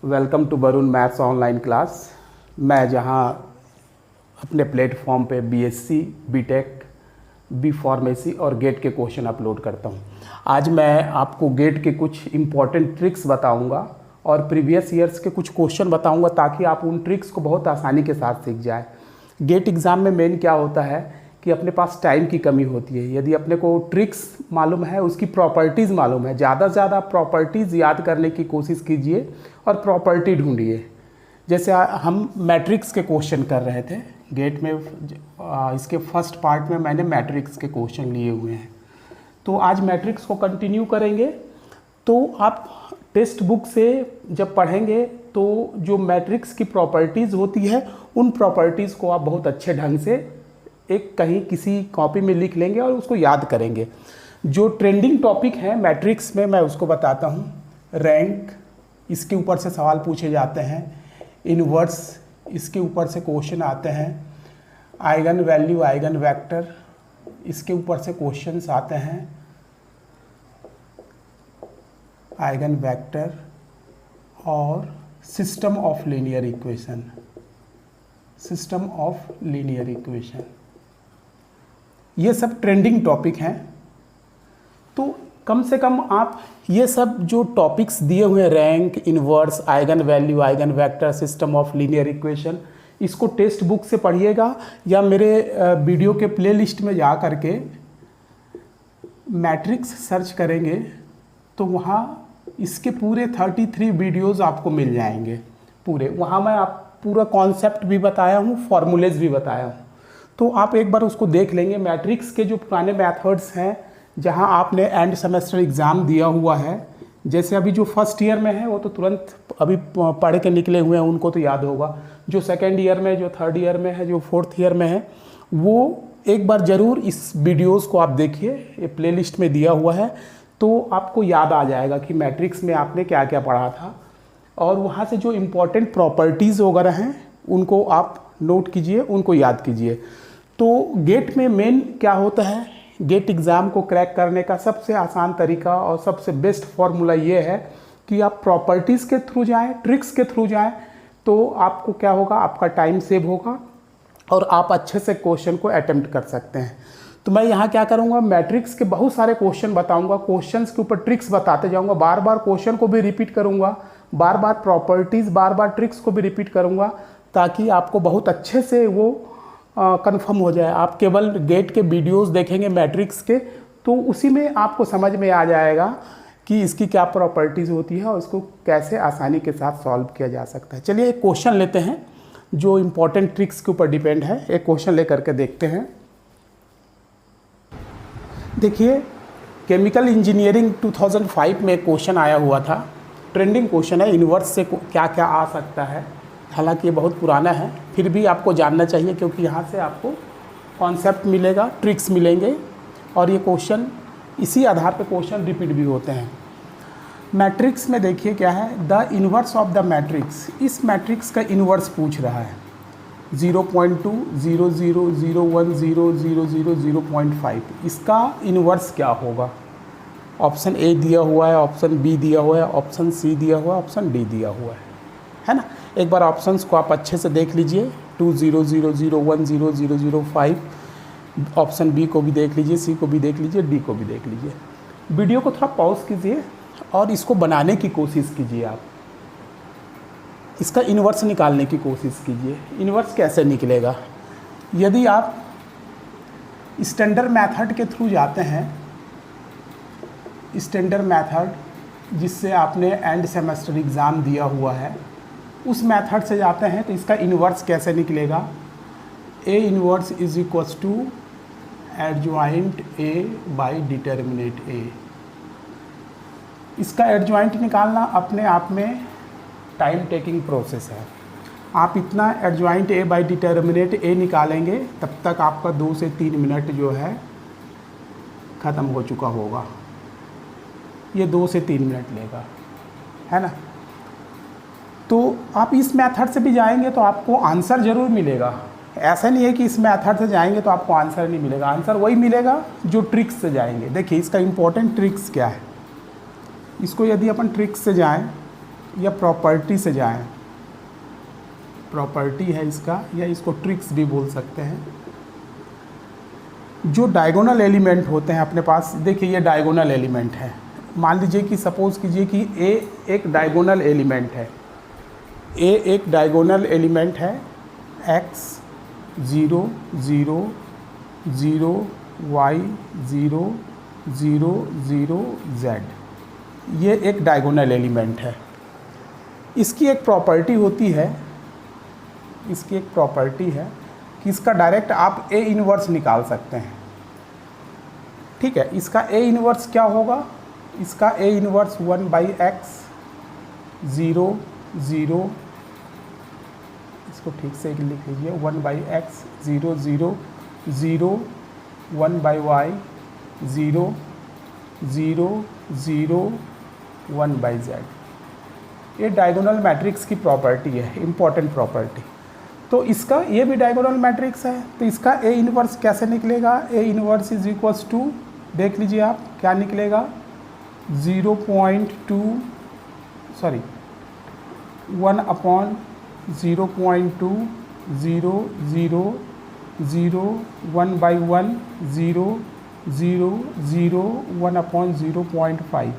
Welcome to Varun maths online class. मैं जहां अपने प्लेटफॉर्म पे बीएससी, बीटेक, बी फार्मेसी और गेट के क्वेश्चन अपलोड करता हूं। आज मैं आपको गेट के कुछ इम्पॉर्टेंट ट्रिक्स बताऊंगा और प्रीवियस ईयर्स के कुछ क्वेश्चन बताऊंगा ताकि आप उन ट्रिक्स को बहुत आसानी के साथ सीख जाए। गेट एग्ज़ाम में मेन क्या होता है कि अपने पास टाइम की कमी होती है। यदि अपने को ट्रिक्स मालूम है, उसकी प्रॉपर्टीज़ मालूम है, ज़्यादा से ज़्यादा प्रॉपर्टीज़ याद करने की कोशिश कीजिए और प्रॉपर्टी ढूंढिए। जैसे हम मैट्रिक्स के क्वेश्चन कर रहे थे गेट में, इसके फर्स्ट पार्ट में मैंने मैट्रिक्स के क्वेश्चन लिए हुए हैं, तो आज मैट्रिक्स को कंटिन्यू करेंगे। तो आप टेक्स्ट बुक से जब पढ़ेंगे तो जो मैट्रिक्स की प्रॉपर्टीज़ होती है उन प्रॉपर्टीज़ को आप बहुत अच्छे ढंग से एक कहीं किसी कॉपी में लिख लेंगे और उसको याद करेंगे। जो ट्रेंडिंग टॉपिक है मैट्रिक्स में मैं उसको बताता हूँ। रैंक, इसके ऊपर से सवाल पूछे जाते हैं। इनवर्स, इसके ऊपर से क्वेश्चन आते हैं। आइगन वैल्यू, आइगन वेक्टर, इसके ऊपर से क्वेश्चंस आते हैं। आइगन वेक्टर और system of linear equation, system of linear equation, ये सब ट्रेंडिंग टॉपिक हैं। तो कम से कम आप ये सब जो टॉपिक्स दिए हुए हैं, rank, inverse, eigen value, eigen vector, system of linear equation, इसको टेक्स्ट बुक से पढ़िएगा या मेरे वीडियो के प्लेलिस्ट में जा करके मैट्रिक्स सर्च करेंगे तो वहाँ इसके पूरे 33 वीडियोज़ आपको मिल जाएंगे पूरे। वहाँ मैं आप पूरा कॉन्सेप्ट भी बताया हूँ, फॉर्मूलेज भी बताया हूँ, तो आप एक बार उसको देख लेंगे। मैट्रिक्स के जो पुराने मेथड्स हैं जहाँ आपने एंड सेमेस्टर एग्ज़ाम दिया हुआ है, जैसे अभी जो फर्स्ट ईयर में है वो तो तुरंत अभी पढ़ के निकले हुए हैं, उनको तो याद होगा। जो सेकेंड ईयर में, जो थर्ड ईयर में है, जो फोर्थ ईयर में है, वो एक बार ज़रूर इस वीडियोज़ को आप देखिए, ये प्लेलिस्ट में दिया हुआ है, तो आपको याद आ जाएगा कि मैट्रिक्स में आपने क्या क्या पढ़ा था। और वहाँ से जो इम्पोर्टेंट प्रॉपर्टीज़ वगैरह हैं उनको आप नोट कीजिए, उनको याद कीजिए। तो गेट में मेन क्या होता है, गेट एग्ज़ाम को क्रैक करने का सबसे आसान तरीका और सबसे बेस्ट फॉर्मूला ये है कि आप प्रॉपर्टीज़ के थ्रू जाएं, ट्रिक्स के थ्रू जाएं, तो आपको क्या होगा, आपका टाइम सेव होगा और आप अच्छे से क्वेश्चन को अटेम्प्ट कर सकते हैं। तो मैं यहाँ क्या करूँगा, मैट्रिक्स के बहुत सारे क्वेश्चन बताऊँगा, क्वेश्चंस के ऊपर ट्रिक्स बताते जाऊँगा, बार बार क्वेश्चन को भी रिपीट करूँगा, बार बार प्रॉपर्टीज़, बार बार ट्रिक्स को भी रिपीट करूँगा, ताकि आपको बहुत अच्छे से वो कंफर्म हो जाए। आप केवल गेट के वीडियोस देखेंगे मैट्रिक्स के, तो उसी में आपको समझ में आ जाएगा कि इसकी क्या प्रॉपर्टीज़ होती है और इसको कैसे आसानी के साथ सॉल्व किया जा सकता है। चलिए एक क्वेश्चन लेते हैं जो इम्पोर्टेंट ट्रिक्स के ऊपर डिपेंड है। एक क्वेश्चन लेकर के देखते हैं। देखिए, केमिकल इंजीनियरिंग 2005 में क्वेश्चन आया हुआ था, ट्रेंडिंग क्वेश्चन है, इनवर्स से क्या क्या आ सकता है। हालांकि ये बहुत पुराना है, फिर भी आपको जानना चाहिए क्योंकि यहाँ से आपको कॉन्सेप्ट मिलेगा, ट्रिक्स मिलेंगे और ये क्वेश्चन इसी आधार पे क्वेश्चन रिपीट भी होते हैं। मैट्रिक्स में देखिए क्या है, the inverse of the matrix, इस मैट्रिक्स का इन्वर्स पूछ रहा है। 0.2, 0 0 0 1 0 0 0 0.5, इसका इन्वर्स क्या होगा। ऑप्शन ए दिया हुआ है, ऑप्शन बी दिया हुआ है, ऑप्शन सी दिया हुआ है, ऑप्शन डी दिया हुआ है ना। एक बार ऑप्शंस को आप अच्छे से देख लीजिए, 2 0 0 0 1 0 0 0 5, ऑप्शन बी को भी देख लीजिए, सी को भी देख लीजिए, डी को भी देख लीजिए। वीडियो को थोड़ा पॉज कीजिए और इसको बनाने की कोशिश कीजिए। आप इसका इन्वर्स निकालने की कोशिश कीजिए। इन्वर्स कैसे निकलेगा, यदि आप स्टैंडर्ड मेथड के थ्रू जाते हैं, स्टैंडर्ड मेथड जिससे आपने एंड सेमेस्टर एग्ज़ाम दिया हुआ है, उस मेथड से जाते हैं, तो इसका इन्वर्स कैसे निकलेगा। A inverse is equals to adjoint A by determinant A. इसका एडजॉइंट निकालना अपने आप में टाइम टेकिंग प्रोसेस है। आप इतना एडजॉइंट ए बाई डिटर्मिनेट ए निकालेंगे तब तक आपका 2 से 3 मिनट जो है ख़त्म हो चुका होगा। ये 2 से 3 मिनट लेगा, है ना। तो आप इस मेथड से भी जाएंगे तो आपको आंसर ज़रूर मिलेगा। ऐसा नहीं है कि इस मेथड से जाएंगे तो आपको आंसर नहीं मिलेगा, आंसर वही मिलेगा जो ट्रिक्स से जाएंगे। देखिए इसका इम्पोर्टेंट ट्रिक्स क्या है, इसको यदि अपन ट्रिक्स से जाएं, या प्रॉपर्टी से जाएं, प्रॉपर्टी है इसका, या इसको ट्रिक्स भी बोल सकते हैं। जो डायगोनल एलिमेंट होते हैं अपने पास, देखिए ये डायगोनल एलिमेंट है। मान लीजिए कि सपोज कीजिए कि ए एक डायगोनल एलिमेंट है, ए एक डायगोनल एलिमेंट है, x 0 0 0 y 0 0 0 z, ये एक डायगोनल एलिमेंट है। इसकी एक प्रॉपर्टी होती है, इसकी एक प्रॉपर्टी है कि इसका डायरेक्ट आप ए इनवर्स निकाल सकते हैं। ठीक है, इसका ए इनवर्स क्या होगा? इसका ए इनवर्स 1/x 0 0, इसको ठीक से लिख लीजिए, 1/x 0 0 0 1/y 0 0 0 1/z। ये डायगोनल मैट्रिक्स की प्रॉपर्टी है, इम्पॉर्टेंट प्रॉपर्टी। तो इसका ये भी डायगोनल मैट्रिक्स है, तो इसका ए इनवर्स कैसे निकलेगा? A inverse is equals to, देख लीजिए आप क्या निकलेगा, 0.2 सॉरी 1/0.2 0 0 0 1/1 0 0 0 1/0.5।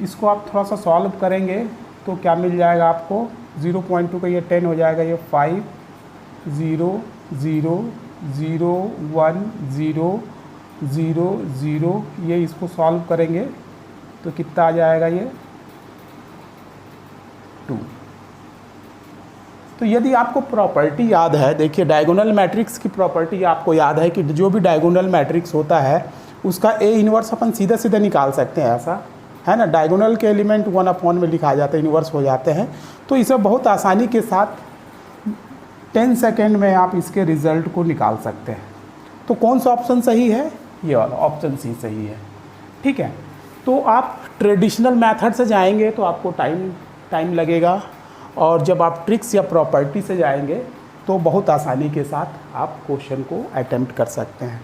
इसको आप थोड़ा सा सॉल्व करेंगे तो क्या मिल जाएगा आपको? 0.2 का ये 10 हो जाएगा, ये 5 0 0 0 1 0 0 0, ये इसको सॉल्व करेंगे तो कितना आ जाएगा? ये 2। तो यदि आपको प्रॉपर्टी याद है, देखिए डायगोनल मैट्रिक्स की प्रॉपर्टी आपको याद है कि जो भी डायगोनल मैट्रिक्स होता है उसका ए इनवर्स अपन सीधे सीधे निकाल सकते हैं, ऐसा है ना। डायगोनल के एलिमेंट 1/, में लिखा जाता है, इन्वर्स हो जाते हैं। तो इसे बहुत आसानी के साथ 10 सेकेंड में आप इसके रिजल्ट को निकाल सकते हैं। तो कौन सा ऑप्शन सही है? ये वाला ऑप्शन सी सही है। ठीक है, तो आप ट्रेडिशनल मेथड से जाएंगे तो आपको टाइम लगेगा, और जब आप ट्रिक्स या प्रॉपर्टी से जाएंगे तो बहुत आसानी के साथ आप क्वेश्चन को अटेम्प्ट कर सकते हैं।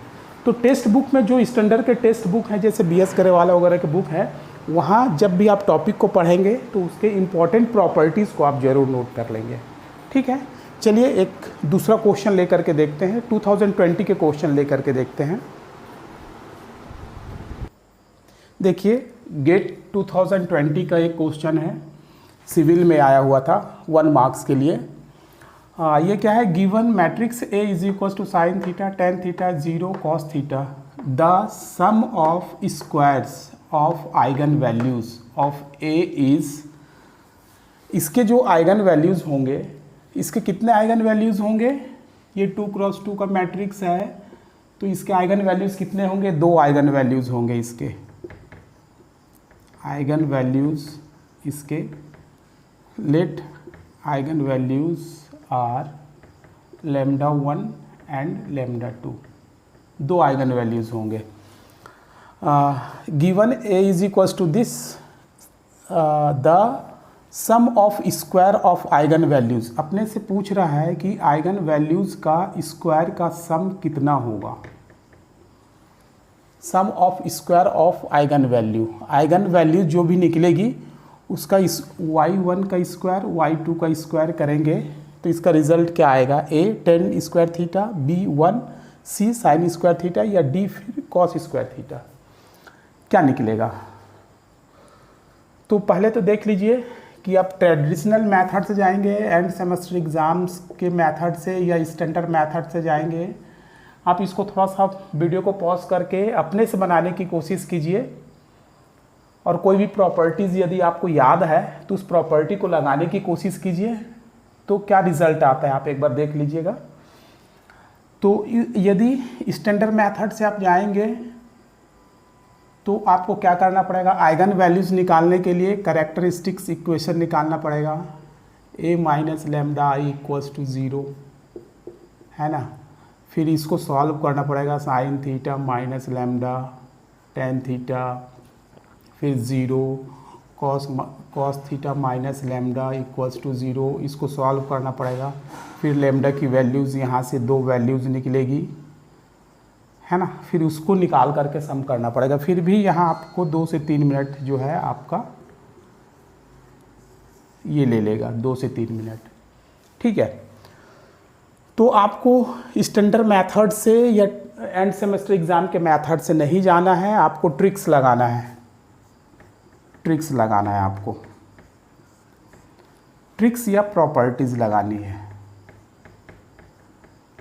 तो टेक्स्ट बुक में जो स्टैंडर्ड के टेक्स्ट बुक हैं, जैसे BS गरेवाला वगैरह के बुक है, वहाँ जब भी आप टॉपिक को पढ़ेंगे तो उसके इम्पॉर्टेंट प्रॉपर्टीज़ को आप ज़रूर नोट कर लेंगे। ठीक है, चलिए एक दूसरा क्वेश्चन लेकर के देखते हैं, 2020 के क्वेश्चन लेकर के देखते हैं। देखिए गेट 2020 का एक क्वेश्चन है, सिविल में आया हुआ था, 1 मार्क्स के लिए। ये क्या है? Given matrix A is equal to sine theta tan theta 0 cos theta, the sum of squares of eigen values of A is, इसके जो आइगन वैल्यूज़ होंगे, इसके कितने आइगन वैल्यूज़ होंगे? ये 2x2 का मैट्रिक्स है, तो इसके आइगन वैल्यूज़ कितने होंगे? 2 आइगन वैल्यूज़ होंगे इसके, आइगन वैल्यूज़ इसके, let eigen values are λ1 and λ2, 2 eigen values होंगे। Given A is equals to this, the sum of square of eigen values, अपने से पूछ रहा है कि आइगन वैल्यूज़ का स्क्वायर का सम कितना होगा। Sum of square of eigen value, eigen value जो भी निकलेगी उसका इस y1 का स्क्वायर y2 का स्क्वायर करेंगे तो इसका रिजल्ट क्या आएगा? A 10 square theta, B 1, C sign square theta, या D फिर कॉस स्क्वायर थीटा, क्या निकलेगा? तो पहले तो देख लीजिए कि आप ट्रेडिशनल मेथड से जाएंगे, एंड सेमेस्टर एग्ज़ाम्स के मेथड से, या स्टैंडर्ड मेथड से जाएंगे। आप इसको थोड़ा सा वीडियो को पॉज करके अपने से बनाने की कोशिश कीजिए, और कोई भी प्रॉपर्टीज़ यदि आपको याद है तो उस प्रॉपर्टी को लगाने की कोशिश कीजिए, तो क्या रिज़ल्ट आता है आप एक बार देख लीजिएगा। तो यदि स्टैंडर्ड मेथड से आप जाएंगे तो आपको क्या करना पड़ेगा? आइगन वैल्यूज़ निकालने के लिए कैरेक्टरिस्टिक्स इक्वेशन निकालना पड़ेगा, A minus lambda i equals to 0, है ना। फिर इसको सॉल्व करना पड़ेगा, sine theta minus lambda tan theta, फिर 0 cos theta minus lambda equals to 0, इसको सॉल्व करना पड़ेगा। फिर लैम्डा की वैल्यूज़ यहाँ से 2 वैल्यूज़ निकलेगी, है ना, फिर उसको निकाल करके सम करना पड़ेगा। फिर भी यहाँ आपको 2 से 3 मिनट जो है आपका ये ले लेगा 2 से 3 मिनट, ठीक है। तो आपको स्टैंडर्ड मेथड से या एंड सेमेस्टर एग्ज़ाम के मेथड से नहीं जाना है, आपको ट्रिक्स लगाना है, ट्रिक्स लगाना है, आपको ट्रिक्स या प्रॉपर्टीज़ लगानी है।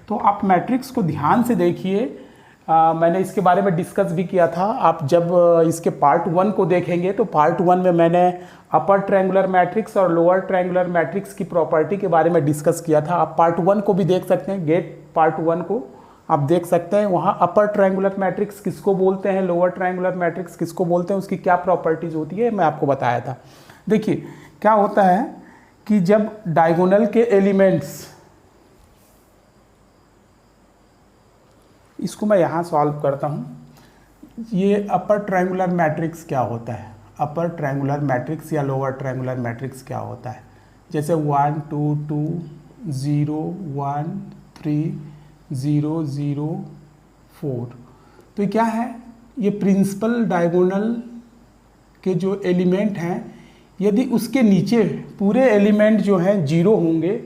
तो आप मैट्रिक्स को ध्यान से देखिए, मैंने इसके बारे में डिस्कस भी किया था। आप जब इसके पार्ट 1 को देखेंगे तो पार्ट 1 में मैंने अपर ट्रायंगुलर मैट्रिक्स और लोअर ट्रायंगुलर मैट्रिक्स की प्रॉपर्टी के बारे में डिस्कस किया था। आप पार्ट 1 को भी देख सकते हैं, गेट पार्ट 1 को आप देख सकते हैं। वहाँ अपर ट्रायंगुलर मैट्रिक्स किसको बोलते हैं, लोअर ट्रायंगुलर मैट्रिक्स किसको बोलते हैं, उसकी क्या प्रॉपर्टीज़ होती है, मैं आपको बताया था। देखिए क्या होता है कि जब डायगोनल के एलिमेंट्स, इसको मैं यहाँ सॉल्व करता हूँ। ये अपर ट्रायंगुलर मैट्रिक्स क्या होता है, अपर ट्रायंगुलर मैट्रिक्स या लोअर ट्रायंगुलर मैट्रिक्स क्या होता है, जैसे 1 2 2 0 1 3 0 0 4। तो क्या है, ये प्रिंसिपल डायगोनल के जो एलिमेंट हैं, यदि उसके नीचे पूरे एलिमेंट जो हैं 0 होंगे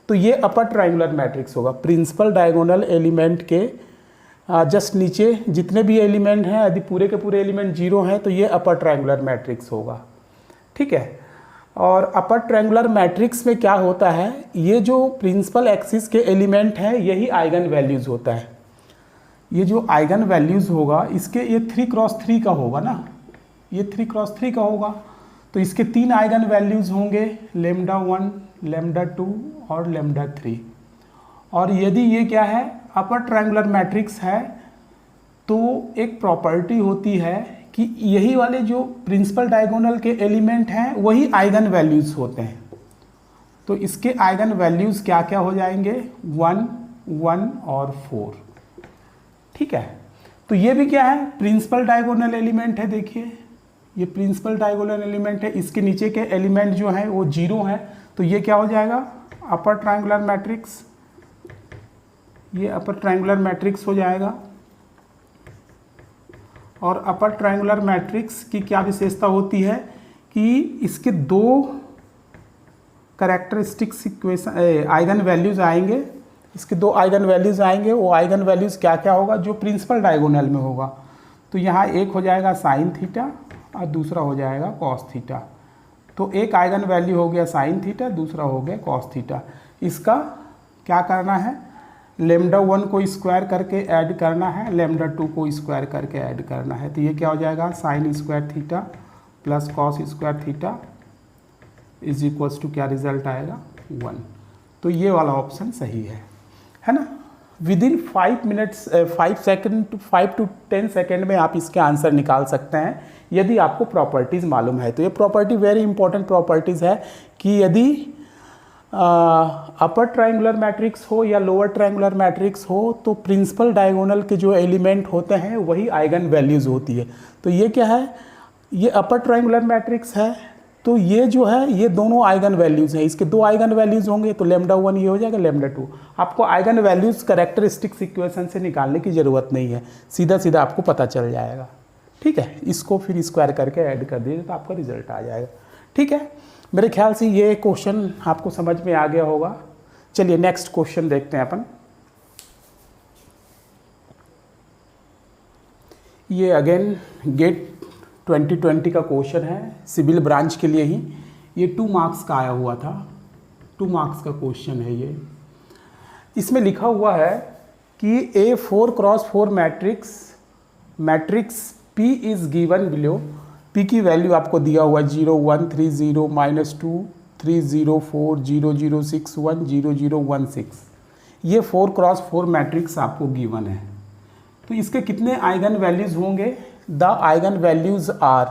तो ये अपर ट्रायंगुलर मैट्रिक्स होगा। प्रिंसिपल डायगोनल एलिमेंट के जस्ट नीचे जितने भी एलिमेंट हैं, यदि पूरे के पूरे एलिमेंट 0 हैं तो ये अपर ट्रायंगुलर मैट्रिक्स होगा, ठीक है। और अपर ट्रायंगुलर मैट्रिक्स में क्या होता है, ये जो प्रिंसिपल एक्सिस के एलिमेंट हैं यही आइगन वैल्यूज़ होता है। ये जो आइगन वैल्यूज़ होगा इसके ये 3x3 का होगा ना, ये 3x3 का होगा। तो इसके 3 आइगन वैल्यूज़ होंगे, λ1 λ2 और λ3। और यदि ये क्या है, अपर ट्रायंगुलर मैट्रिक्स है, तो एक प्रॉपर्टी होती है कि यही वाले जो प्रिंसिपल डायगोनल के एलिमेंट हैं वही आइगन वैल्यूज़ होते हैं। तो इसके आइगन वैल्यूज़ क्या क्या हो जाएंगे, 1 1 और 4, ठीक है। तो ये भी क्या है, प्रिंसिपल डायगोनल एलिमेंट है। देखिए ये प्रिंसिपल डायगोनल एलिमेंट है, इसके नीचे के एलिमेंट जो हैं वो 0 हैं। तो ये क्या हो जाएगा, अपर ट्रायंगुलर मैट्रिक्स, ये अपर ट्रायंगुलर मैट्रिक्स हो जाएगा। और अपर ट्रायंगुलर मैट्रिक्स की क्या विशेषता होती है कि इसके 2 कैरेक्टरिस्टिक्स इक्वेशन आइगन वैल्यूज़ आएंगे, इसके 2 आइगन वैल्यूज़ आएंगे। वो आइगन वैल्यूज़ क्या क्या होगा, जो प्रिंसिपल डायगोनल में होगा। तो यहाँ एक हो जाएगा साइन थीटा और दूसरा हो जाएगा कॉस थीटा। तो एक आइगन वैल्यू हो गया साइन थीटा, दूसरा हो गया कॉस थीटा। इसका क्या करना है, λ1 को स्क्वायर करके ऐड करना है, λ2 को स्क्वायर करके ऐड करना है। तो ये क्या हो जाएगा, sine square theta plus cos square theta is equals to क्या रिजल्ट आएगा, 1। तो ये वाला ऑप्शन सही है ना। Within 5 minutes 5 to 10 second में आप इसके आंसर निकाल सकते हैं यदि आपको प्रॉपर्टीज़ मालूम है। तो ये प्रॉपर्टी वेरी इंपॉर्टेंट प्रॉपर्टीज़ है कि यदि अपर ट्रायंगुलर मैट्रिक्स हो या लोअर ट्रायंगुलर मैट्रिक्स हो तो प्रिंसिपल डायगोनल के जो एलिमेंट होते हैं वही आइगन वैल्यूज़ होती है। तो ये क्या है, ये अपर ट्रायंगुलर मैट्रिक्स है, तो ये जो है ये दोनों आइगन वैल्यूज़ हैं। इसके 2 आइगन वैल्यूज़ होंगे, तो λ1 ये हो जाएगा, λ2। आपको आइगन वैल्यूज़ कैरेक्टरिस्टिक्स इक्वेशन से निकालने की ज़रूरत नहीं है, सीधा सीधा आपको पता चल जाएगा, ठीक है। इसको फिर स्क्वायर करके ऐड कर दीजिए तो आपका रिजल्ट आ जाएगा, ठीक है। मेरे ख्याल से ये क्वेश्चन आपको समझ में आ गया होगा। चलिए नेक्स्ट क्वेश्चन देखते हैं अपन। ये अगेन गेट 2020 का क्वेश्चन है, सिविल ब्रांच के लिए ही। ये 2 मार्क्स का आया हुआ था, 2 मार्क्स का क्वेश्चन है ये। इसमें लिखा हुआ है कि A4x4 matrix P is given below. P की वैल्यू आपको दिया हुआ है 0 1 3 0 -2 3 0 4 0 0 6 1 0 0 1 6। ये 4x4 मैट्रिक्स आपको गिवन है। तो इसके कितने आइगन वैल्यूज़ होंगे, द आइगन वैल्यूज़ आर।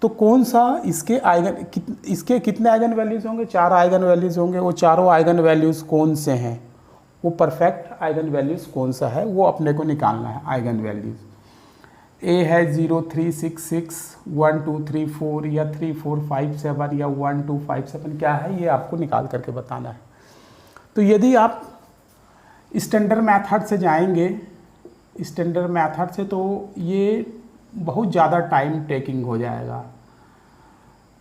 तो कौन सा इसके कितने आइगन वैल्यूज़ होंगे, 4 आइगन वैल्यूज़ होंगे। वो चारों आइगन वैल्यूज़ कौन से हैं, वो परफेक्ट आइगन वैल्यूज़ कौन सा है वो अपने को निकालना है। आइगन वैल्यूज़ ए है 0 3 6 6 1 2 3 4 या 3 4 5 7 या 1 2 5 7 क्या है, ये आपको निकाल करके बताना है। तो यदि आप स्टैंडर्ड मेथड से जाएंगे, स्टैंडर्ड मेथड से, तो ये बहुत ज़्यादा टाइम टेकिंग हो जाएगा।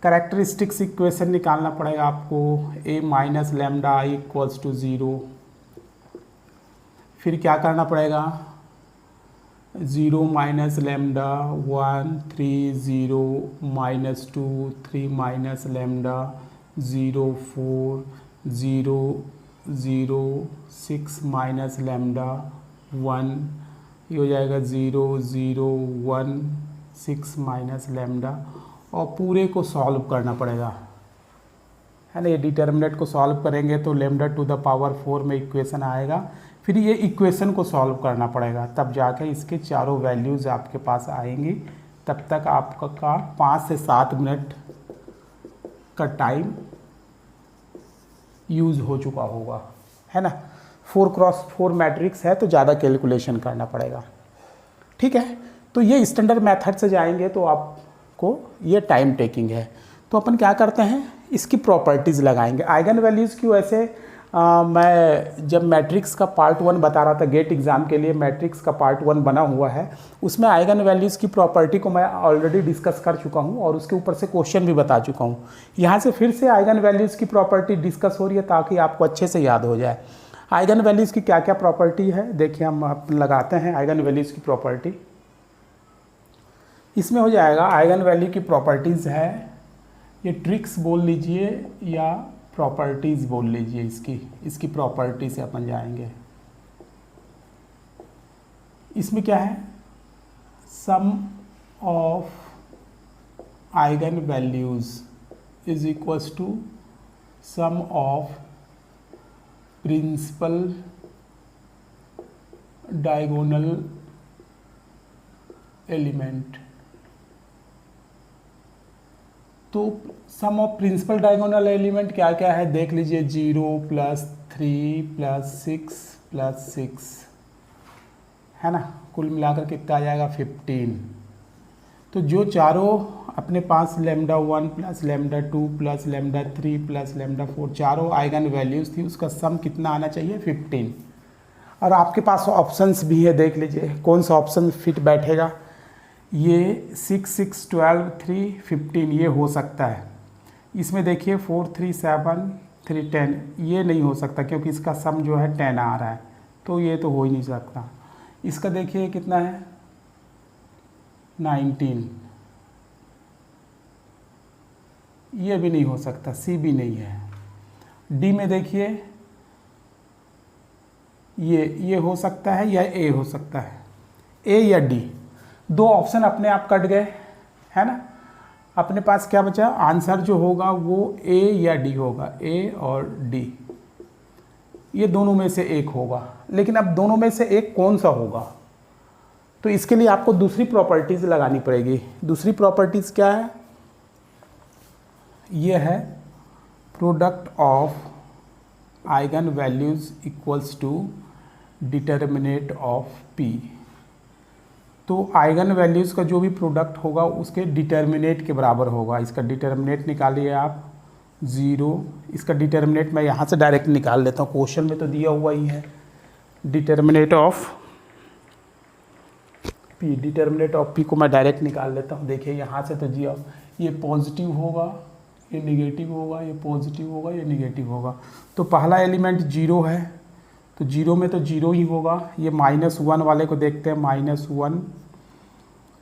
कैरेक्टरिस्टिक्स इक्वेशन निकालना पड़ेगा आपको, a minus lambda I equals to 0। फिर क्या करना पड़ेगा, 0 minus lambda 1 3 0 minus 2 3 minus lambda 0 4 0 0 6 minus lambda 1, ये हो जाएगा 0 0 1 6 माइनस लेमडा, और पूरे को सॉल्व करना पड़ेगा, है ना। ये डिटर्मिनेंट को सॉल्व करेंगे तो लेमडा टू द पावर 4 में इक्वेशन आएगा। फिर ये इक्वेशन को सॉल्व करना पड़ेगा, तब जाके इसके चारों वैल्यूज़ आपके पास आएंगी। तब तक आपका 5 से 7 मिनट का टाइम यूज़ हो चुका होगा, है ना। 4x4 मैट्रिक्स है तो ज़्यादा कैलकुलेशन करना पड़ेगा, ठीक है। तो ये स्टैंडर्ड मेथड से जाएंगे तो आपको ये टाइम टेकिंग है। तो अपन क्या करते हैं, इसकी प्रॉपर्टीज़ लगाएंगे। आइगन वैल्यूज़ की वैसे मैं जब मैट्रिक्स का पार्ट 1 बता रहा था, गेट एग्ज़ाम के लिए मैट्रिक्स का पार्ट 1 बना हुआ है, उसमें आइगन वैल्यूज़ की प्रॉपर्टी को मैं ऑलरेडी डिस्कस कर चुका हूँ और उसके ऊपर से क्वेश्चन भी बता चुका हूँ। यहाँ से फिर से आइगन वैल्यूज़ की प्रॉपर्टी डिस्कस हो रही है ताकि आपको अच्छे से याद हो जाए। आइगन वैल्यूज़ की क्या क्या प्रॉपर्टी है, देखिए हम लगाते हैं आइगन वैल्यूज़ की प्रॉपर्टी। इसमें हो जाएगा आइगन वैल्यू की प्रॉपर्टीज़ है, ये ट्रिक्स बोल लीजिए या प्रॉपर्टीज़ बोल लीजिए, इसकी प्रॉपर्टी से अपन जाएंगे। इसमें क्या है, sum of eigen values is equals to sum of principal diagonal element. तो sum of principal diagonal element क्या क्या है देख लीजिए, 0 + 3 + 6 + 6, है ना। कुल मिलाकर कितना आ जाएगा 15। तो जो चारों अपने पास लेमडा 1 + लेमडा 2 + लेमडा 3 + लेमडा 4 चारों आइगन वैल्यूज़ थी, उसका सम कितना आना चाहिए 15। और आपके पास ऑप्शंस भी है, देख लीजिए कौन सा ऑप्शन फिट बैठेगा। ये 6 6 12 3 15 ये हो सकता है। इसमें देखिए 4 3 7 3 10 ये नहीं हो सकता क्योंकि इसका सम जो है 10 आ रहा है, तो ये तो हो ही नहीं सकता। इसका देखिए कितना है 19, ये भी नहीं हो सकता, सी भी नहीं है। डी में देखिए ये हो सकता है या ए हो सकता है, ए या डी। दो ऑप्शन अपने आप कट गए, है ना। अपने पास क्या बचा, आंसर जो होगा वो ए या डी होगा, ए और डी, ये दोनों में से एक होगा। लेकिन अब दोनों में से एक कौन सा होगा, तो इसके लिए आपको दूसरी प्रॉपर्टीज़ लगानी पड़ेगी। दूसरी प्रॉपर्टीज़ क्या है, ये है product of eigen values equals to determinant of P. तो आइगन वैल्यूज़ का जो भी प्रोडक्ट होगा उसके डिटर्मिनेट के बराबर होगा। इसका डिटर्मिनेट निकालिए आप 0, इसका डिटर्मिनेट मैं यहाँ से डायरेक्ट निकाल लेता हूँ, क्वेश्चन में तो दिया हुआ ही है। Determinate of P, determinate of P को मैं डायरेक्ट निकाल लेता हूँ। देखिए यहाँ से तो जी ये पॉजिटिव होगा, ये निगेटिव होगा, ये पॉजिटिव होगा, ये निगेटिव होगा। तो पहला एलिमेंट 0 है, तो 0 में तो 0 ही होगा। ये -1 वाले को देखते हैं, -1,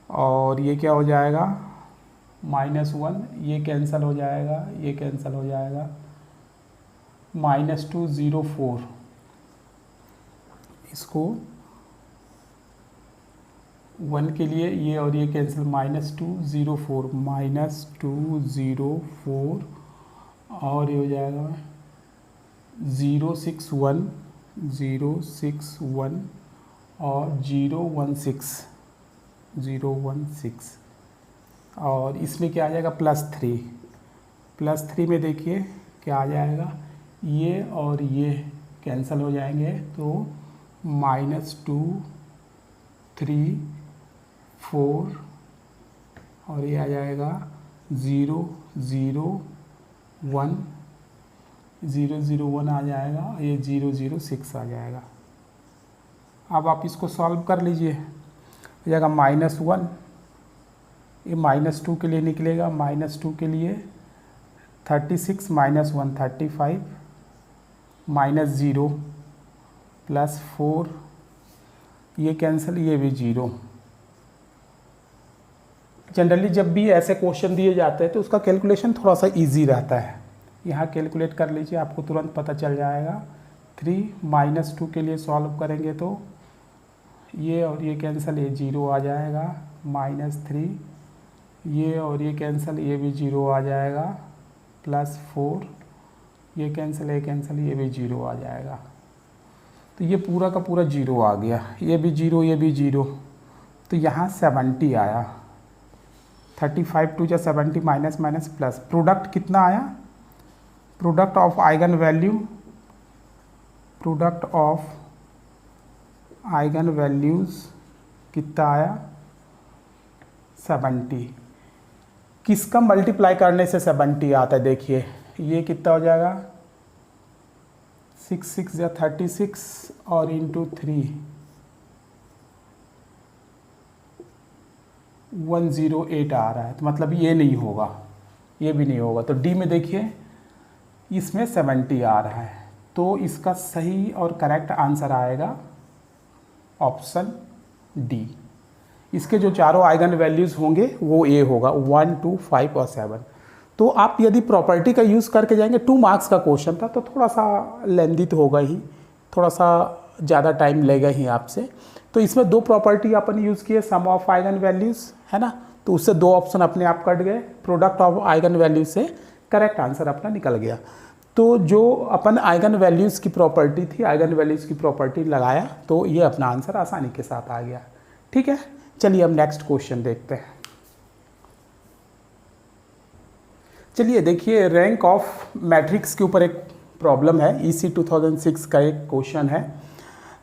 और ये क्या हो जाएगा -1, ये कैंसिल हो जाएगा, ये कैंसिल हो जाएगा। -2 0 4, इसको 1 के लिए ये और ये कैंसिल, -2 0 4, -2 0 4, और ये हो जाएगा 0 6 1 0 6 1 और 0 1 6 0 1 6, और इसमें क्या आ जाएगा +3। +3 में देखिए क्या आ जाएगा, ये और ये कैंसिल हो जाएंगे, तो -2 3 4, और ये आ जाएगा 0 0 1 0 0 1 आ जाएगा, ये 0 0 6 आ जाएगा। अब आप इसको सॉल्व कर लीजिए, हो जाएगा -1 ये -2 के लिए निकलेगा, -2 के लिए 36 - 1 35 -0 +4, ये कैंसिल, ये भी 0। जनरली जब भी ऐसे क्वेश्चन दिए जाते हैं तो उसका कैलकुलेशन थोड़ा सा इजी रहता है। यहाँ कैलकुलेट कर लीजिए, आपको तुरंत पता चल जाएगा। 3 -2 के लिए सॉल्व करेंगे तो ये और ये कैंसिल, ये 0 आ जाएगा, -3, ये और ये कैंसिल, ये भी 0 आ जाएगा, +4, ये कैंसिल, ये कैंसिल, ये भी 0 आ जाएगा। तो ये पूरा का पूरा 0 आ गया, ये भी 0, ये भी 0। तो यहाँ 70 आया। 35 2 जा 70, माइनस माइनस प्लस, प्रोडक्ट कितना आया? Product of eigen value, product of eigen values कितना आया? 70। किसका मल्टीप्लाई करने से 70 आता है? देखिए ये कितना हो जाएगा, 6 6 या 36 और इंटू 3 108 आ रहा है। तो मतलब ये नहीं होगा, ये भी नहीं होगा। तो डी में देखिए इसमें 70 आ रहा है, तो इसका सही और करेक्ट आंसर आएगा ऑप्शन डी। इसके जो चारों आइगन वैल्यूज़ होंगे वो ए होगा, 1 2 5 और 7। तो आप यदि प्रॉपर्टी का यूज़ करके जाएंगे, 2 मार्क्स का क्वेश्चन था तो थोड़ा सा लेंदी तो होगा ही, थोड़ा सा ज़्यादा टाइम लेगा ही आपसे। तो इसमें 2 प्रॉपर्टी अपन यूज़ किए, सम ऑफ आइगन वैल्यूज़ है ना, तो उससे 2 ऑप्शन अपने आप कट गए। प्रोडक्ट ऑफ आइगन वैल्यूज से करेक्ट आंसर अपना निकल गया। तो जो अपन आइगन वैल्यूज़ की प्रॉपर्टी थी, आइगन वैल्यूज़ की प्रॉपर्टी लगाया तो ये अपना आंसर आसानी के साथ आ गया। ठीक है, चलिए हम नेक्स्ट क्वेश्चन देखते हैं। चलिए देखिए, रैंक ऑफ मैट्रिक्स के ऊपर एक प्रॉब्लम है, EC 2006 का एक क्वेश्चन है।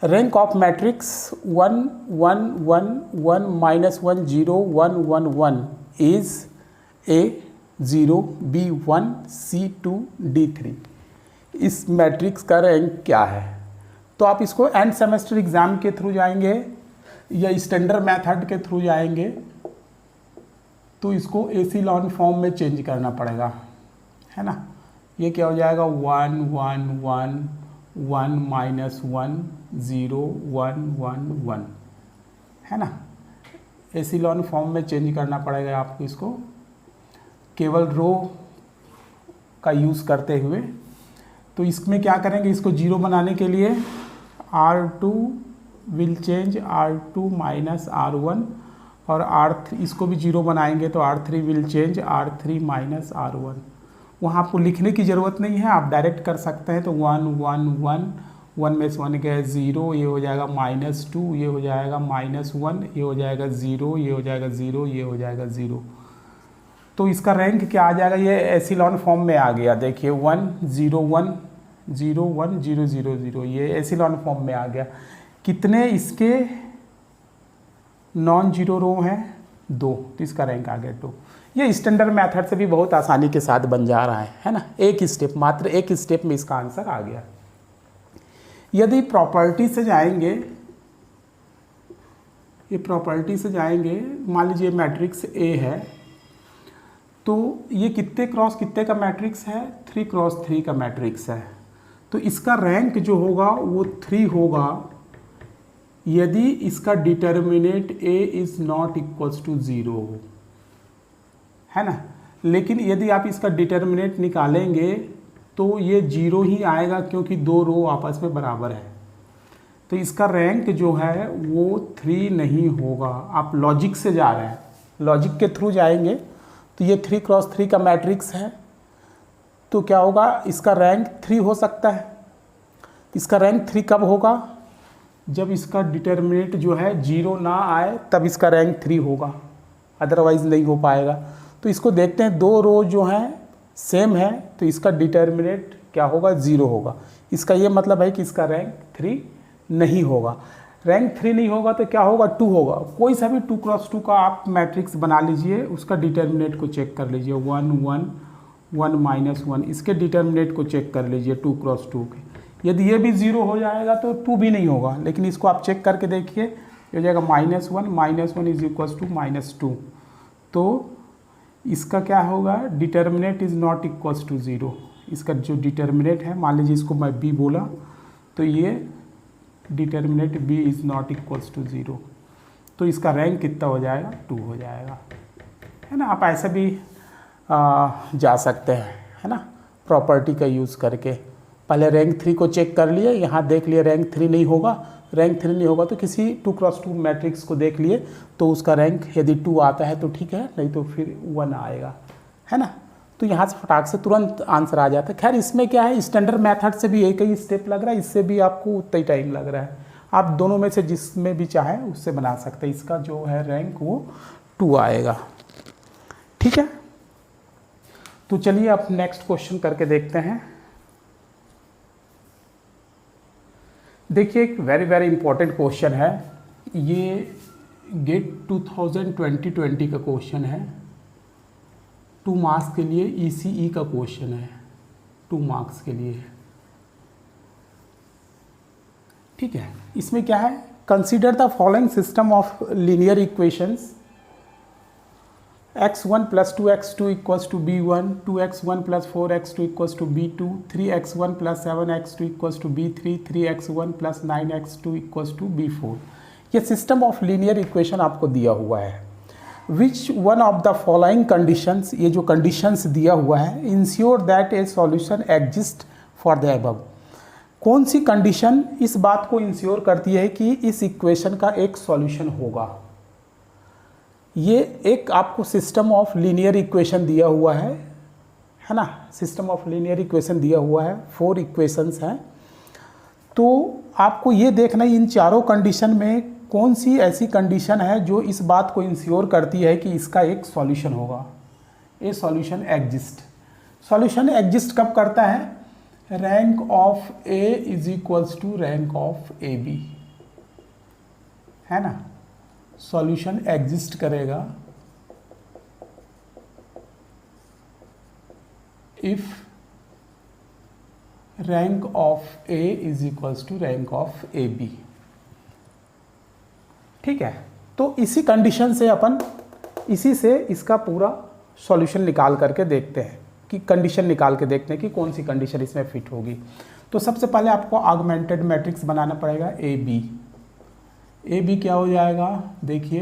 Rank of matrix 1 1 1 1 -1 0 1 1 1 is A 0 B 1 C 2 D 3। इस मैट्रिक्स का रैंक क्या है? तो आप इसको एंड सेमेस्टर एग्ज़ाम के थ्रू जाएंगे या स्टैंडर्ड मेथड के थ्रू जाएंगे तो इसको एसिलॉन फॉर्म में चेंज करना पड़ेगा, है ना। ये क्या हो जाएगा, 1 1 1 1 -1 0 1 1 1, है ना। एसिलॉन फॉर्म में चेंज करना पड़ेगा आपको इसको, केवल रो का यूज़ करते हुए। तो इसमें क्या करेंगे, इसको 0 बनाने के लिए R2 will change R2 - R1 और R3 इसको भी 0 बनाएंगे तो R3 will change R3 - R1। वहाँ आपको लिखने की ज़रूरत नहीं है, आप डायरेक्ट कर सकते हैं। तो 1 1 1 1 में से 1 गया 0, ये हो जाएगा -2, ये हो जाएगा -1, ये हो जाएगा 0, ये हो जाएगा 0, ये हो जाएगा 0। तो इसका रैंक क्या आ जाएगा, ये एसिलॉन फॉर्म में आ गया। देखिए 1 0 1 0 1 0 0 0, ये एसिलॉन फॉर्म में आ गया। कितने इसके नॉन जीरो रो हैं? 2, तो इसका रैंक आ गया 2। ये स्टैंडर्ड मेथड से भी बहुत आसानी के साथ बन जा रहा है ना। एक स्टेप, मात्र एक स्टेप में इसका आंसर आ गया। यदि प्रॉपर्टी से जाएंगे, ये प्रॉपर्टी से जाएंगे, मान लीजिए मैट्रिक्स A है, तो ये कितने क्रॉस कितने का मैट्रिक्स है? 3 क्रॉस 3 का मैट्रिक्स है। तो इसका रैंक जो होगा वो 3 होगा यदि इसका determinant A is not equals to 0 हो, है ना। लेकिन यदि आप इसका डिटर्मिनेंट निकालेंगे तो ये 0 ही आएगा, क्योंकि 2 रो आपस में बराबर है। तो इसका रैंक जो है वो 3 नहीं होगा। आप लॉजिक से जा रहे हैं, लॉजिक के थ्रू जाएंगे तो ये 3 क्रॉस 3 का मैट्रिक्स है, तो क्या होगा, इसका रैंक 3 हो सकता है। इसका रैंक 3 कब होगा? जब इसका डिटर्मिनेंट जो है 0 ना आए, तब इसका रैंक 3 होगा, अदरवाइज़ नहीं हो पाएगा। तो इसको देखते हैं, 2 रो जो हैं सेम है, तो इसका डिटर्मिनेंट क्या होगा? 0 होगा। इसका ये मतलब है कि इसका रैंक 3 नहीं होगा। रैंक 3 नहीं होगा तो क्या होगा? 2 होगा। कोई सा भी 2 क्रॉस 2 का आप मैट्रिक्स बना लीजिए, उसका डिटर्मिनेंट को चेक कर लीजिए। 1 1 1 -1, इसके डिटर्मिनेंट को चेक कर लीजिए 2 क्रॉस 2 के। यदि ये भी 0 हो जाएगा तो 2 भी नहीं होगा, लेकिन इसको आप चेक करके देखिए, ये हो जाएगा -1 -1 इज इक्वल्स टू -2। तो इसका क्या होगा, determinant is not equals to zero. इसका जो डिटर्मिनेंट है, मान लीजिए इसको मैं बी बोला, तो ये determinant B is not equals to zero, तो इसका रैंक कितना हो जाएगा, 2 हो जाएगा, है ना। आप ऐसे भी जा सकते हैं, है ना, प्रॉपर्टी का यूज़ करके। पहले रैंक 3 को चेक कर लिए, यहाँ देख लिए रैंक 3 नहीं होगा, रैंक 3 नहीं होगा तो किसी 2x2 मैट्रिक्स को देख लिए, तो उसका रैंक यदि 2 आता है तो ठीक है, नहीं तो फिर 1 आएगा, है ना। तो यहाँ से फटाक से तुरंत आंसर आ जाता है। खैर इसमें क्या है, स्टैंडर्ड मेथड से भी एक ही स्टेप लग रहा है, इससे भी आपको उतना ही टाइम लग रहा है। आप दोनों में से जिसमें भी चाहे उससे बना सकते हैं। इसका जो है रैंक वो 2 आएगा, ठीक है। तो चलिए अब नेक्स्ट क्वेश्चन करके देखते हैं। देखिए एक वेरी इंपॉर्टेंट क्वेश्चन है, ये गेट 2020 का क्वेश्चन है, 2 मार्क्स के लिए, ECE का क्वेश्चन है, 2 मार्क्स के लिए, ठीक है। इसमें क्या है, consider the following system of linear equations, x1 + 2x2 = b1, 2x1 + 4x2 = b2, 3x1 + 7x2 = b3, 3x1 + 9x2 = b4। ये सिस्टम ऑफ लीनियर इक्वेशन आपको दिया हुआ है। Which one of the following conditions, ये जो कंडीशंस दिया हुआ है, ensure that A solution exist for the above. कौन सी कंडीशन इस बात को इंश्योर करती है कि इस इक्वेशन का एक सॉल्यूशन होगा। ये एक आपको सिस्टम ऑफ लीनियर इक्वेशन दिया हुआ है ना, सिस्टम ऑफ लीनियर इक्वेशन दिया हुआ है, 4 इक्वेशंस हैं। तो आपको ये देखना है इन चारों कंडीशन में कौन सी ऐसी कंडीशन है जो इस बात को इंश्योर करती है कि इसका एक सॉल्यूशन होगा, a solution exist. Solution exist कब करता है, rank of A is equals to rank of A B, है ना। सॉल्यूशन एग्जिस्ट करेगा if rank of A is equals to rank of A B, ठीक है। तो इसी कंडीशन से अपन इसी से इसका पूरा सॉल्यूशन निकाल करके देखते हैं कि कंडीशन निकाल के देखते हैं कि कौन सी कंडीशन इसमें फिट होगी। तो सबसे पहले आपको ऑगमेंटेड मैट्रिक्स बनाना पड़ेगा ए बी क्या हो जाएगा, देखिए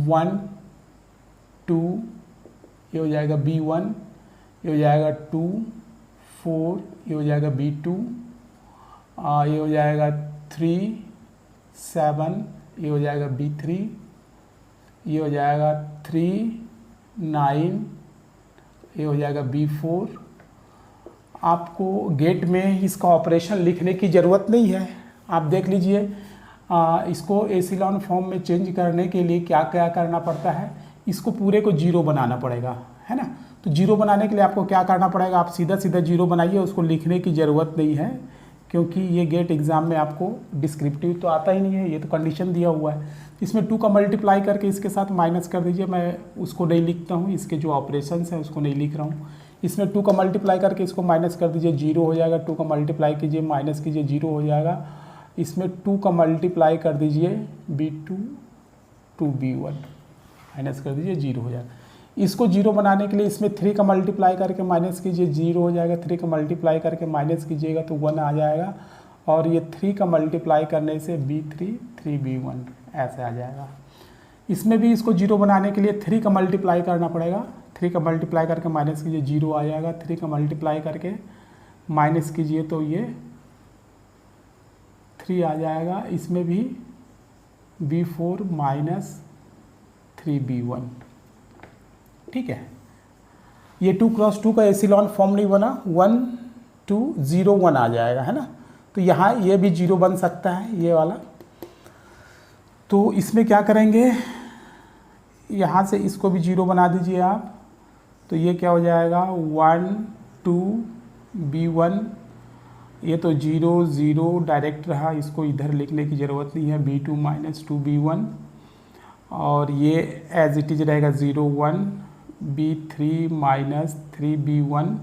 1 2, ये हो जाएगा B1, ये हो जाएगा 2 4, ये हो जाएगा B2, ये हो जाएगा 3 7, ये हो जाएगा B3, ये हो जाएगा 3 9, ये हो जाएगा B4। आपको गेट में इसका ऑपरेशन लिखने की ज़रूरत नहीं है, आप देख लीजिए। इसको एसिलॉन फॉर्म में चेंज करने के लिए क्या क्या करना पड़ता है, इसको पूरे को 0 बनाना पड़ेगा, है ना। तो 0 बनाने के लिए आपको क्या करना पड़ेगा, आप सीधा 0 बनाइए, उसको लिखने की ज़रूरत नहीं है, क्योंकि ये गेट एग्ज़ाम में आपको डिस्क्रिप्टिव तो आता ही नहीं है, ये तो कंडीशन दिया हुआ है। इसमें 2 का मल्टीप्लाई करके इसके साथ माइनस कर दीजिए, मैं उसको नहीं लिखता हूँ, इसके जो ऑपरेशंस हैं उसको नहीं लिख रहा हूँ। इसमें 2 का मल्टीप्लाई करके इसको माइनस कर दीजिए, 0 हो जाएगा। 2 का मल्टीप्लाई कीजिए, माइनस कीजिए, 0 हो जाएगा। इसमें 2 का मल्टीप्लाई कर दीजिए, B2 2 B1 माइनस कर दीजिए, 0 हो जाएगा। इसको 0 बनाने के लिए इसमें 3 का मल्टीप्लाई करके माइनस कीजिए, 0 हो जाएगा। 3 का मल्टीप्लाई करके माइनस कीजिएगा तो 1 आ जाएगा। और ये 3 का मल्टीप्लाई करने से B3 3 B1 ऐसे आ जाएगा। इसमें भी इसको 0 बनाने के लिए 3 का मल्टीप्लाई करना पड़ेगा। 3 का मल्टीप्लाई करके माइनस कीजिए, 0 आ जाएगा। 3 का मल्टीप्लाई करके माइनस कीजिए तो ये 3 आ जाएगा। इसमें भी B4 माइनस 3 B1, ठीक है। ये 2 क्रॉस 2 का एसिलॉन फॉर्म नहीं बना, 1 2 0 1 आ जाएगा, है ना। तो यहाँ ये भी 0 बन सकता है, ये वाला। तो इसमें क्या करेंगे, यहाँ से इसको भी 0 बना दीजिए आप। तो ये क्या हो जाएगा, 1 2 B1, ये तो 0 0 डायरेक्ट रहा, इसको इधर लिखने की ज़रूरत नहीं है। B2 माइनस 2 B1, और ये एज इट इज रहेगा 0 1 B3 माइनस 3 B1।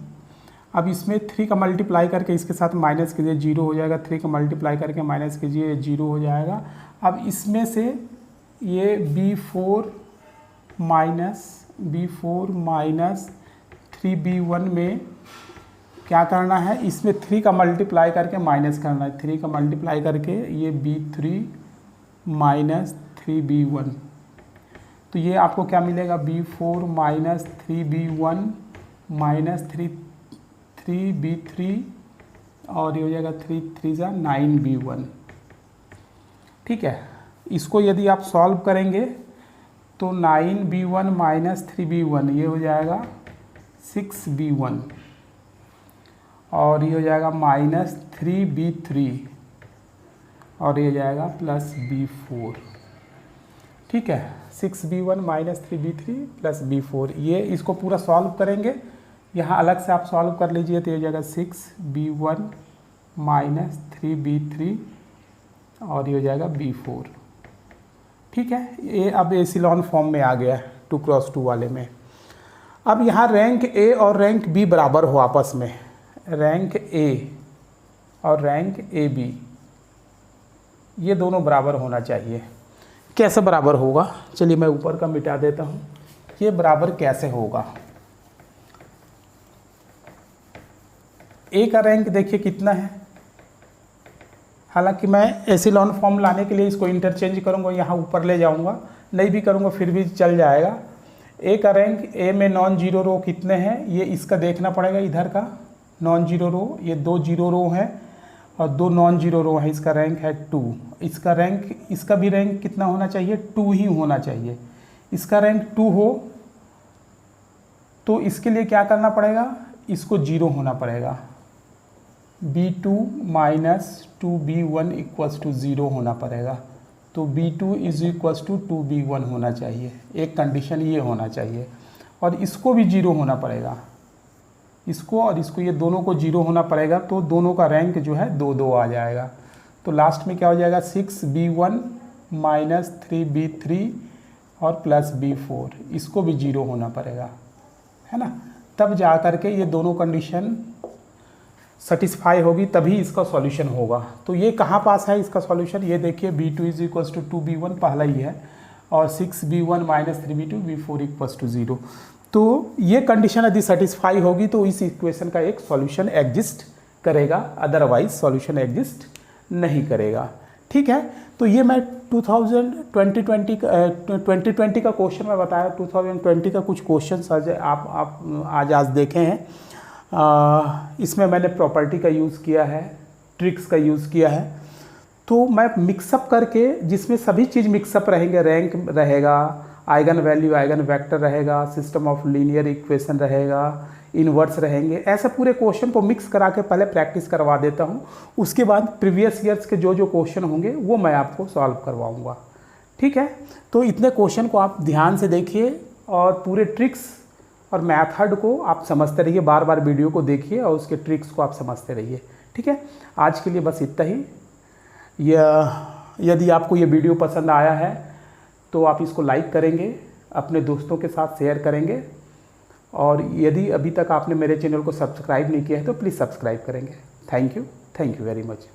अब इसमें 3 का मल्टीप्लाई करके इसके साथ माइनस कीजिए, 0 हो जाएगा। 3 का मल्टीप्लाई करके माइनस कीजिए, 0 हो जाएगा। अब इसमें से ये B4 minus B4 minus 3B1 में क्या करना है, इसमें 3 का मल्टीप्लाई करके माइनस करना है, 3 का मल्टीप्लाई करके ये B3 माइनस 3B1, तो ये आपको क्या मिलेगा, B4 minus 3B1 minus 3B3 और ये हो जाएगा 3 3 जा 9B1। ठीक है, इसको यदि आप सॉल्व करेंगे तो 9B1 माइनस 3B1 ये हो जाएगा 6B1 और ये हो जाएगा माइनस 3B3 और ये जाएगा प्लस B4। ठीक है, 6B1 minus 3B3 plus B4, ये इसको पूरा सॉल्व करेंगे, यहाँ अलग से आप सॉल्व कर लीजिए तो ये हो जाएगा 6B1 माइनस 3B3 और ये हो जाएगा B4। ठीक है, ये अब एसिलॉन फॉर्म में आ गया है 2x2 वाले में। अब यहाँ रैंक ए और रैंक बी बराबर हो आपस में, रैंक ए और रैंक ए बी ये दोनों बराबर होना चाहिए। कैसे बराबर होगा, चलिए मैं ऊपर का मिटा देता हूँ। ये बराबर कैसे होगा, ए का रैंक देखिए कितना है, हालांकि मैं एसिलॉन फॉर्म लाने के लिए इसको इंटरचेंज करूँगा, यहाँ ऊपर ले जाऊँगा, नहीं भी करूँगा फिर भी चल जाएगा। ए का रैंक, ए में नॉन जीरो रो कितने हैं ये इसका देखना पड़ेगा, इधर का नॉन जीरो रो, ये 2 जीरो रो हैं और 2 नॉन जीरो रो है, इसका रैंक है 2। इसका रैंक, इसका भी रैंक कितना होना चाहिए, 2 ही होना चाहिए। इसका रैंक 2 हो तो इसके लिए क्या करना पड़ेगा, इसको 0 होना पड़ेगा, B2 minus 2B1 equals to 0 होना पड़ेगा, तो B2 is equals to 2B1 होना चाहिए, एक कंडीशन ये होना चाहिए। और इसको भी 0 होना पड़ेगा, इसको और इसको, ये दोनों को 0 होना पड़ेगा, तो दोनों का रैंक जो है 2-2 आ जाएगा। तो लास्ट में क्या हो जाएगा, 6B1 माइनस 3B3 और प्लस B4, इसको भी 0 होना पड़ेगा, है ना, तब जा कर के ये दोनों कंडीशन सेटिस्फाई होगी, तभी इसका सॉल्यूशन होगा। तो ये कहाँ पास है इसका सॉल्यूशन, ये देखिए B2 is equals to 2B1 पहला ही है और 6B1 minus 3B2 B4 equals to 0। तो ये कंडीशन यदि सेटिस्फाई होगी तो इस इक्वेशन का एक सॉल्यूशन एग्जिस्ट करेगा, अदरवाइज सॉल्यूशन एग्जिस्ट नहीं करेगा। ठीक है, तो ये मैं 2020 का क्वेश्चन में बताया, 2020 का कुछ क्वेश्चन आप आज देखे हैं। इसमें मैंने प्रॉपर्टी का यूज़ किया है, ट्रिक्स का यूज़ किया है, तो मैं मिक्सअप करके, जिसमें सभी चीज़ मिक्सअप रहेंगे, रैंक रहेगा, आइगन वैल्यू आइगन वेक्टर रहेगा, सिस्टम ऑफ लीनियर इक्वेशन रहेगा, इन्वर्स रहेंगे, ऐसे पूरे क्वेश्चन को मिक्स करा के पहले प्रैक्टिस करवा देता हूँ। उसके बाद प्रीवियस ईयर्स के जो क्वेश्चन होंगे वो मैं आपको सॉल्व करवाऊँगा। ठीक है, तो इतने क्वेश्चन को आप ध्यान से देखिए और पूरे ट्रिक्स और मेथड को आप समझते रहिए, बार बार वीडियो को देखिए और उसके ट्रिक्स को आप समझते रहिए। ठीक है, आज के लिए बस इतना ही। यदि आपको ये वीडियो पसंद आया है तो आप इसको लाइक करेंगे, अपने दोस्तों के साथ शेयर करेंगे, और यदि अभी तक आपने मेरे चैनल को सब्सक्राइब नहीं किया है तो प्लीज़ सब्सक्राइब करेंगे। Thank you very much.